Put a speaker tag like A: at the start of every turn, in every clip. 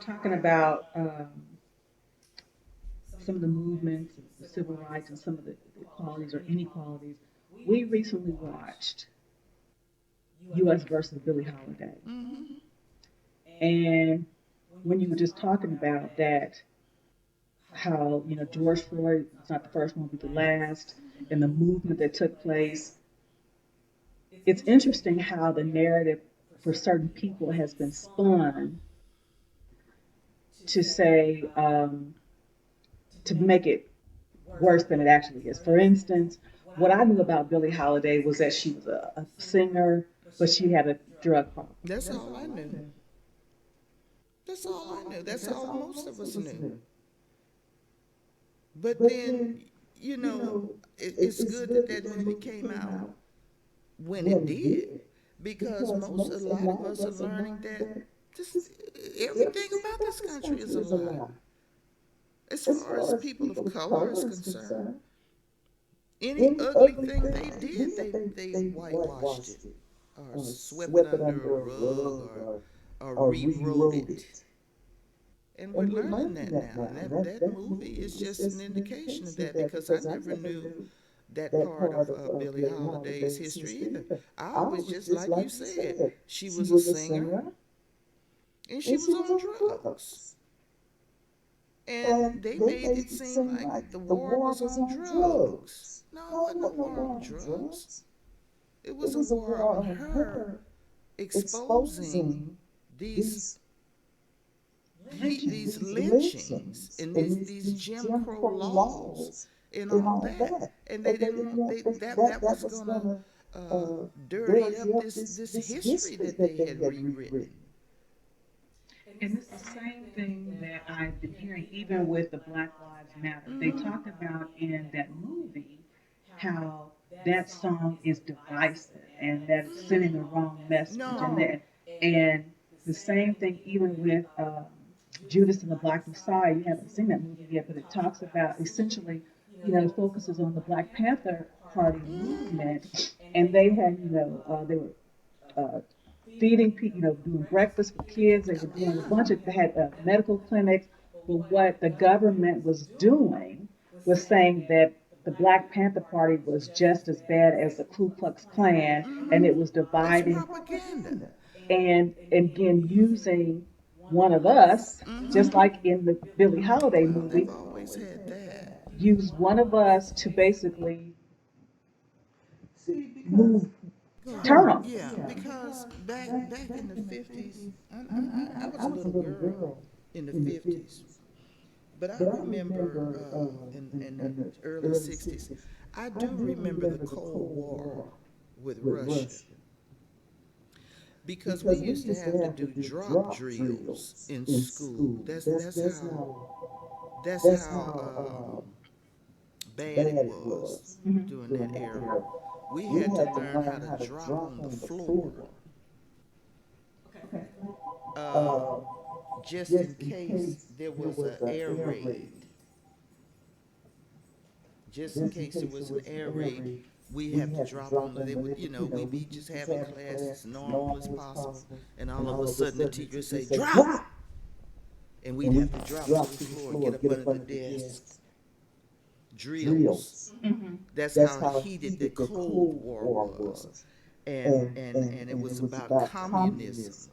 A: talking about some of the movements, the civil rights, and some of the equalities or inequalities, we recently watched U.S. versus Billie Holiday.
B: Mm-hmm.
A: And when you were just talking about that, how, George Floyd was not the first one, but the last, and the movement that took place, it's interesting how the narrative for certain people has been spun to say, to make it worse than it actually is. For instance, what I knew about Billie Holiday was that she was a singer, but she had a drug problem.
B: That's all I knew. That's all I knew. That's all most of us knew. But then, you know, it's good that that movie came out when it did, because a lot of us are learning that just everything about this country is a lie. As far as people of color is concerned, any ugly thing they did, they whitewashed it, or swept it under a rug, or rewrote it. And we're learning that now. And that movie is just an indication of that, because I never knew that part of Billie Holiday's history either. I always, just like you said, she was a singer and she was on drugs. And they made it seem like the war was on drugs. No, it wasn't a war on drugs. It was a war on her exposing these these lynchings and these Jim Crow laws and all that, and they didn't want that was gonna dirty up this history that they had rewritten.
A: And it's the same thing that I've been hearing, even with the Black Lives Matter. They
B: Mm-hmm.
A: talk about in that movie how that song is divisive and that it's sending the wrong message, and
B: No.
A: that, and the same thing even with Judas and the Black Messiah. You haven't seen that movie yet, but it talks about essentially, it focuses on the Black Panther Party
B: Mm-hmm.
A: movement, and they had, they were uh, feeding people, doing breakfast for kids. They were doing a bunch of, they had medical clinics. But what the government was doing was saying that the Black Panther Party was just as bad as the Ku Klux Klan, and
B: Mm-hmm.
A: it was
B: That's
A: dividing,
B: propaganda.
A: and again using one of us, just
B: Mm-hmm.
A: like in the Billie Holiday
B: Well, they've
A: movie,
B: always had that.
A: use one of us to basically move,
B: Go ahead.
A: turn them.
B: Yeah, because back in the 50s, I was a little girl in the 50s, but I remember in the early 60s, I do remember the Cold War with Russia, because we used to have to do drop drills in school. That's how bad it was
A: Mhm.
B: during that era. We had to learn how to drop on the floor, uh, just in case there was an air raid. Just in case there was an air raid, we have to drop on. They would, we'd be just having class as normal as possible, and all of a sudden the teacher would say, "Drop!" And we'd have to drop to the floor, get up under the desks. Drills.
A: Mhm.
B: That's how heated the Cold War was, and it was about communism.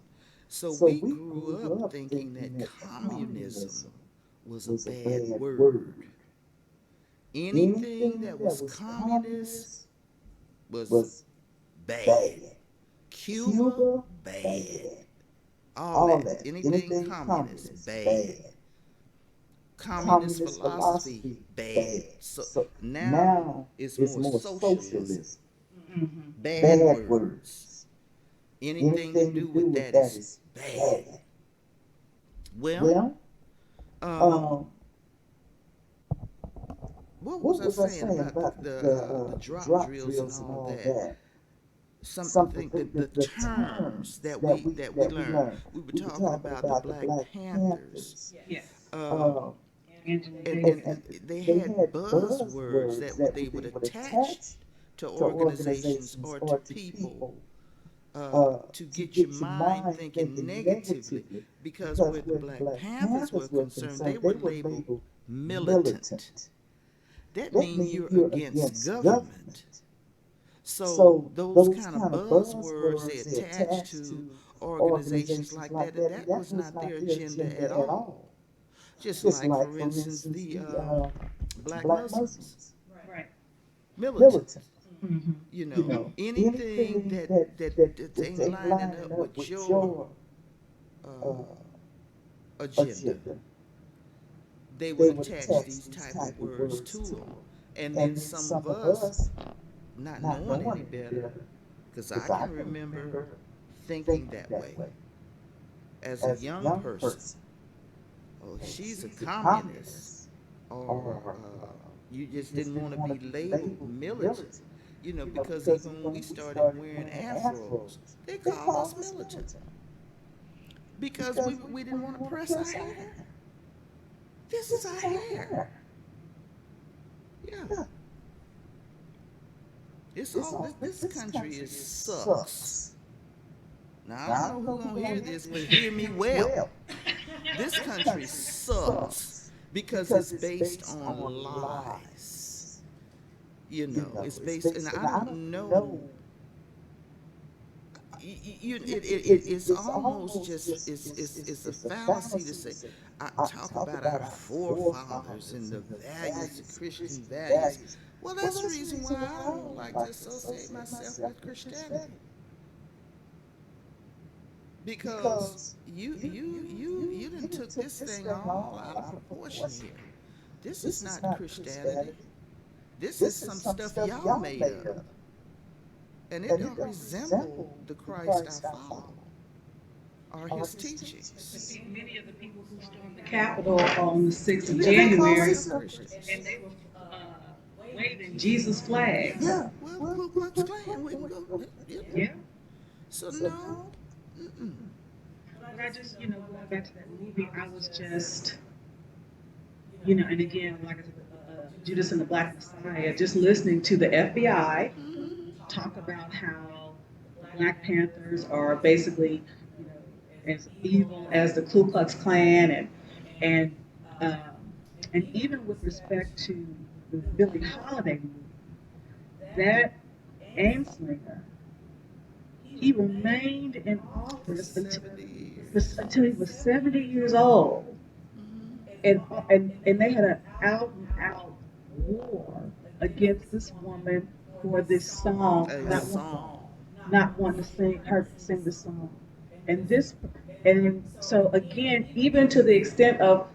B: So we grew up thinking that communism was a bad word. Anything that was communist was bad. Cuba, bad. All that. Anything communist, bad. Communist philosophy, bad. So now it's more socialism,
A: Mhm.
B: bad words. Anything to do with that is bad. Well, um, what was I saying about the drop drills and all that? Something the terms that we learned. We were talking about the Black Panthers,
A: Yes.
B: um,
A: Angela
B: and
A: Davis.
B: they had buzzwords that they would attach to organizations or to people to get your mind thinking negatively. Because where the Black Panthers were concerned, they were labeled militant. That means you're against government. So those kind of buzzwords they attached to organizations like that, that was not their agenda at all. Just like, for instance, the black Muslims,
A: Right.
B: militant.
A: Mm-hmm.
B: Anything that ain't lining up with your uh, agenda, they would attach these type of words to them. And then some of us, not knowing any better, because I can remember thinking that way as a young person. Oh, she's a communist, or you just didn't want to be labeled militant. Because even when we started wearing afros, they called us militant because we didn't want to press our hair. This is our hair. Yeah, it's all this country is sucks. Now I don't know who gonna hear this, but hear me well. This country sucks because it's based on lies. It's based, and I don't know. It's almost just it's a fallacy to say I talk about our forefathers and the values, the Christian values. Well, that's the reason why I don't like to associate myself with Christianity, because you done took this thing all out of proportion here. This is not Christianity. This is some stuff y'all made up, and it don't resemble the Christ I follow or his
A: But
B: teachings.
A: see, many of the people who stormed the Capitol on the 6th of
B: Yeah, they call
A: January,
B: themselves Christians.
A: and they were waving Jesus flags.
B: Yeah, well, the Ku Klux Klan wouldn't go.
A: Yeah.
B: So no, mm-mm.
A: But I just, going back to that movie, I was just, and again, like I said, Judas and the Black Messiah, just listening to the FBI
B: Mm-hmm.
A: talk about how the Black Panthers are basically, you know, as evil as the Ku Klux Klan, and um, and even with respect to the Billie Holiday movie, that Anslinger, he remained in
B: For
A: office
B: 70 years.
A: until he was 70 years old,
B: Mm-hmm.
A: and they had an out and out war against this woman for this song,
B: A song.
A: not wanting to sing the song, and this, and so again, even to the extent of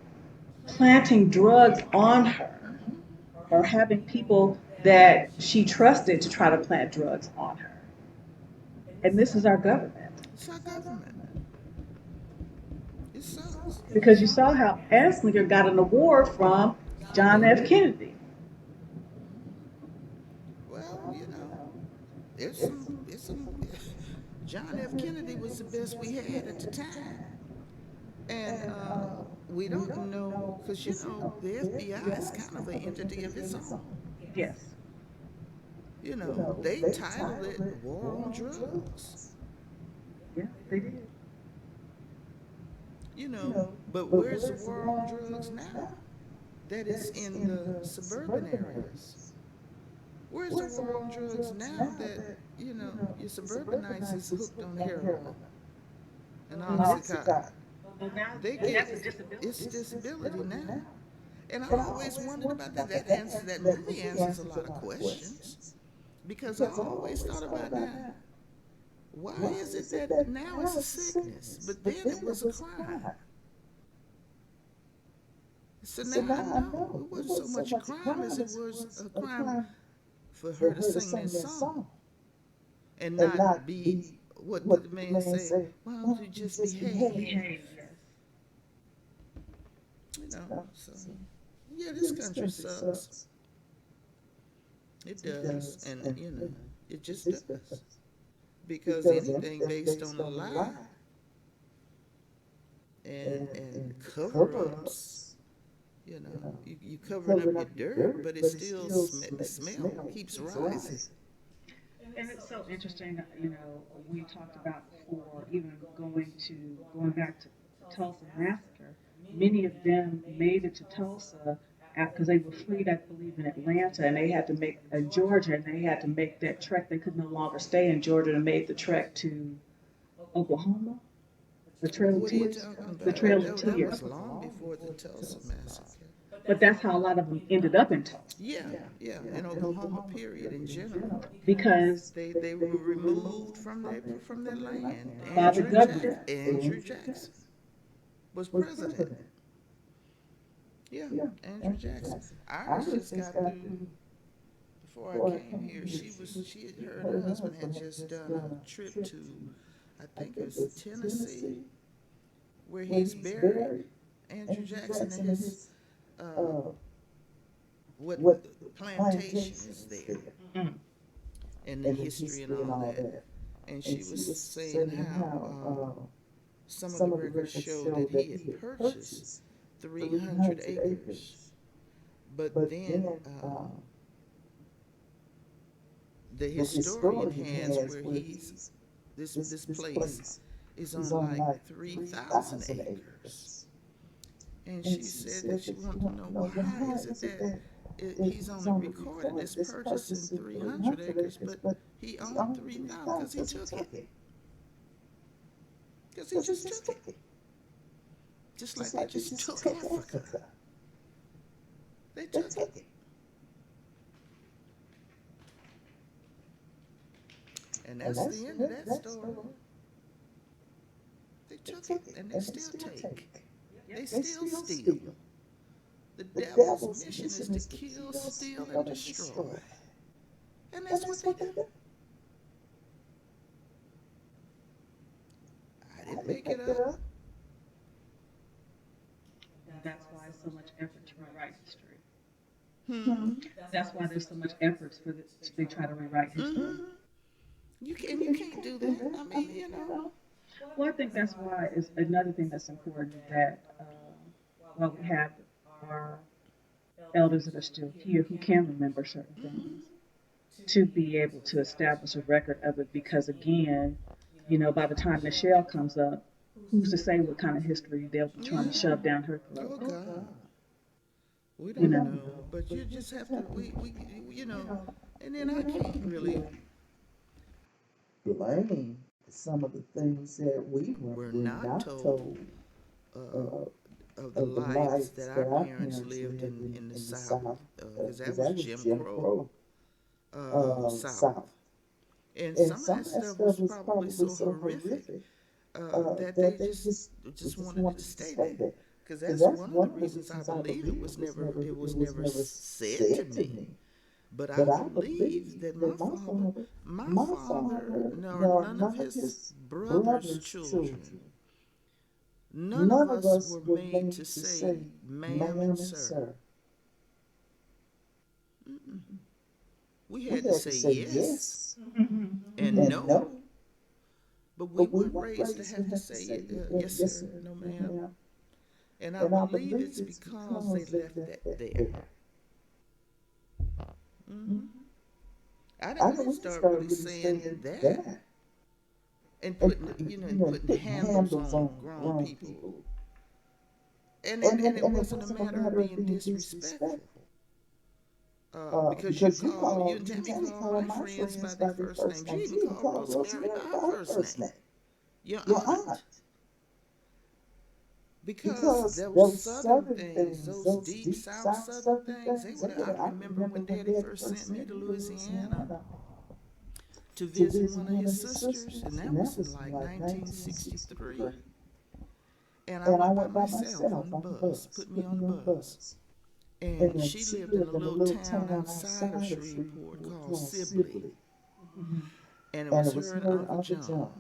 A: planting drugs on her,
B: Mm-hmm.
A: or having people that she trusted to try to plant drugs on her, and this is our government.
B: It's our government. It sucks.
A: Because you saw how Anslinger got an award from John F. Kennedy.
B: Well, it's some. John F. Kennedy was the best we had at the time, and we don't know because the FBI is kind of an entity of its own.
A: Yes.
B: They titled it War on Drugs.
A: Yeah, they did.
B: But where's the war on drugs now? That is in the suburban areas. Where's the war on drugs now that, your suburbanites is hooked on heroin and Oxycontin?
A: Well, now
B: They get
A: that's a disability.
B: it's disability now. And I always wondered about that. That movie answers a lot of questions because I always thought about now. Why is it that now it's a sickness, but then it was a crime? So now I know it wasn't so much a crime as it was a crime for her to sing that song and not be, what did the man say? Why don't you just behave?
A: Behave, yes.
B: So yeah, this country sucks. It does, and it just does. Because anything based on a lie and cover-ups, you covering up your dirt, but it still the smell keeps rising.
A: And it's so interesting, we talked about before, even going back to Tulsa massacre. Many of them made it to Tulsa because they were freed, I believe, in Atlanta, and they had to make Georgia, and they had to make that trek. They could no longer stay in Georgia, and made the trek to Oklahoma, the Trail of
B: What are you
A: Tears,
B: talking
A: the
B: about?
A: Trail of
B: That
A: Tears.
B: was long before the Tulsa massacre.
A: But that's how a lot of them ended up in Tulsa
B: Yeah, yeah, in Oklahoma, period, in general.
A: because
B: They were removed from their land.
A: by the government.
B: Andrew Jackson was president. Yeah, Andrew Jackson. Iris just got through before I came here. Her and her husband had just done a trip to, I think it was Tennessee, where he's buried. Andrew Jackson and his uh, what plantation is there,
A: Mm.
B: and the history and all that. And she was saying how some of the records show that he had purchased 300 acres, but then the historian has where he's this place is on like 3,000 acres. And she said that she wanted to know, well, how is it that he's only recorded this purchase in 300 acres, but he owned 3,000 because he took it. Because he just took it. Just like they just took Africa. They took it. And that's the end of that story. They took it and they still take. They still steal. The devil's mission is to kill, steal, and destroy. And that's what they do. I didn't make it up.
A: And that's why so much effort to rewrite history.
B: Hmm.
A: That's why there's so much effort they try to rewrite history.
B: Mm-hmm. You can't do that. I mean, you know.
A: Well, I think that's why is another thing that's important that while we have our elders that are still here who can remember certain things, to be able to establish a record of it, because again, by the time Michelle comes up, who's to say what kind of history they'll be trying to
B: Yeah.
A: shove down her
B: Oh
A: throat?
B: God. We
A: You
B: don't
A: know,
B: know, but you just have to. We you know, and then I can't really blame some of the things that we were not told of the lives that our parents lived in the South, because that was Jim Crow South, and some of that stuff was probably so horrific that they just wanted it to stay there. Because that's one of the reasons I believe it was never said to me. But I believe that my father, nor none of his brother's children, none of us were made to say ma'am and sir. Mm-mm. We had to say yes and no, but we weren't raised to have to say yes sir, no ma'am. And I believe it's because they left that there. Mm-hmm. I didn't start really saying that and putting handles on grown people. And it wasn't a matter of being disrespectful. Because you and Tammy call my friends by their first names. You even call Rosemary by her first name. Your aunt. Because those southern things, those deep south southern things, I remember when Daddy first sent me to Louisiana to visit one of his sisters, and that was in like 1963. And I went by myself on the bus, put me on the bus. And she lived in a little town outside of Shreveport called Sibley.
A: mm-hmm.
B: And it was her and Uncle John.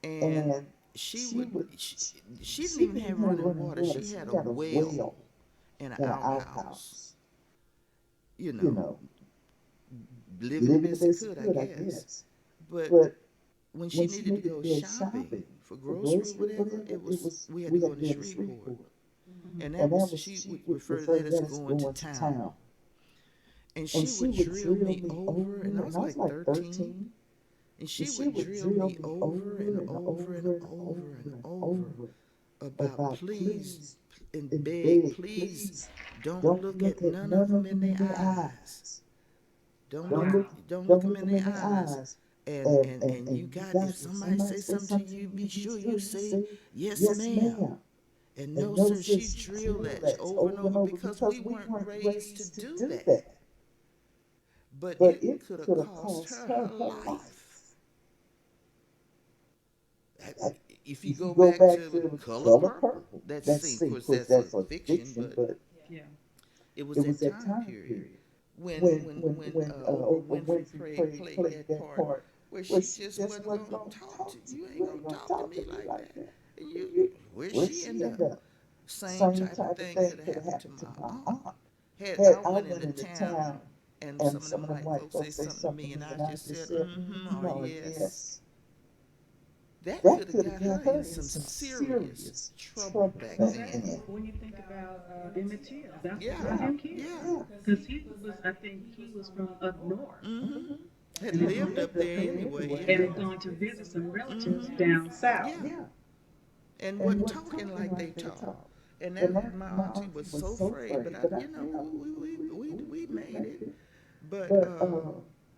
B: And she didn't even have running water. She had a well and an outhouse. You know, living the best it could, I guess. But when she needed to go shopping for grocery or whatever, we had to go to Shreveport.
A: Mm-hmm.
B: And that was she would refer to that as going to town. And she would drill me over, and I was like 13, and she would drill me over and over and over and over about please and beg, please don't look at none of them in their eyes.
A: Wow.
B: Don't look them in their eyes. And you got, if somebody say something to you, be sure you say yes, ma'am. And no, sir, she drilled that over and over because we weren't raised to do that. But it could have cost her her life. If you go back to Color Purple, that scene, of course, that's a fiction, but
A: Yeah.
B: it was that time period when Oprah Winfrey played that part where she just wasn't gonna talk to you. Ain't gonna talk to me like that. And you, where she end up? Same type of thing could have happened to my aunt. Had I went into town and some of them white folks say something to me and I just said mm-hmm or yes, that could have got her in some serious trouble back then.
A: Exactly. When you think about Emmett Till, that's what got him killed.
B: Yeah.
A: Because I think he was from up north,
B: Mm-hmm. Had
A: and
B: lived up there anyway,
A: had gone to visit some relatives
B: Mm-hmm.
A: down south.
B: Yeah. And wasn't talking like they talk. And that my auntie was so afraid, but we made it. But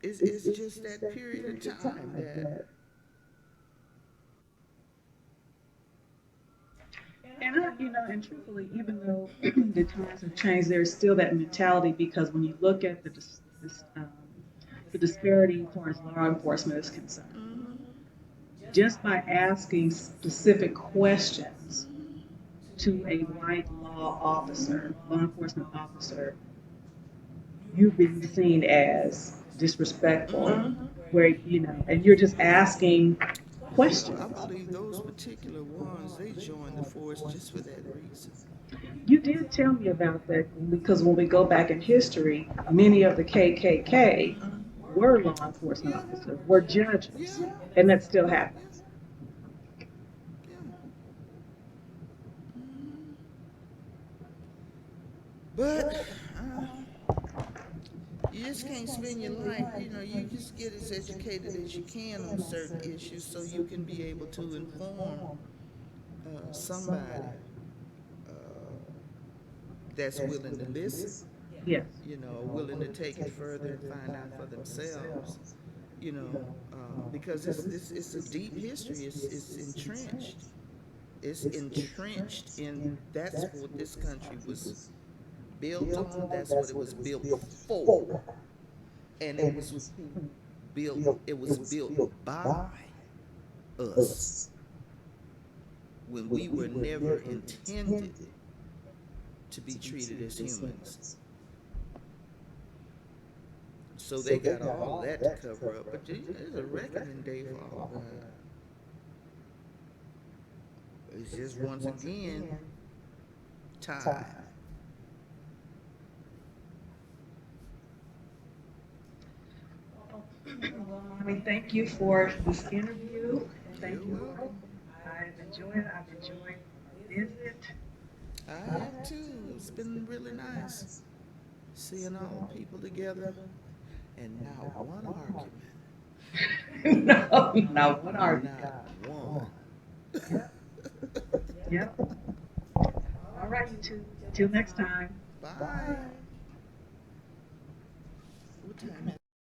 B: it's just that period of time that
A: And and truthfully, even though the times have changed, there's still that mentality because when you look at the disparity as far as law enforcement is concerned,
B: mm-hmm,
A: just by asking specific questions
B: mm-hmm,
A: to a white law enforcement officer, you're being seen as disrespectful,
B: mm-hmm.
A: where and you're just asking
B: Well, I
A: questions.
B: believe those particular ones they joined the force just for that reason.
A: You did tell me about that because when we go back in history, many of the KKK
B: Mm-hmm.
A: were law enforcement
B: Yeah,
A: officers, were
B: yeah,
A: judges, and that still
B: yeah,
A: happens.
B: yeah. Mm-hmm. But uh, you just can't spend your life, you just get as educated as you can on certain issues so you can be able to inform somebody uh, that's willing to listen,
A: Yes.
B: willing to take it further and find out for themselves, because it's a deep history. It's entrenched. It's entrenched in that's what this country was built on. That's what it was built for. And it was built by us when we were never intended to be treated as humans. So they got all of that to cover up. But there's a reckoning day for all of that. It's just once again time.
A: Well, Mommy, thank you for this interview.
B: You're
A: Thank you, Lord.
B: welcome.
A: I've enjoyed it. I've enjoyed our visit.
B: I have too. It's been really nice seeing all the people together and not one argument.
A: No, no, what are you?
B: Not one.
A: Yep, yep. All right, you two. Till next time.
B: Bye. What time is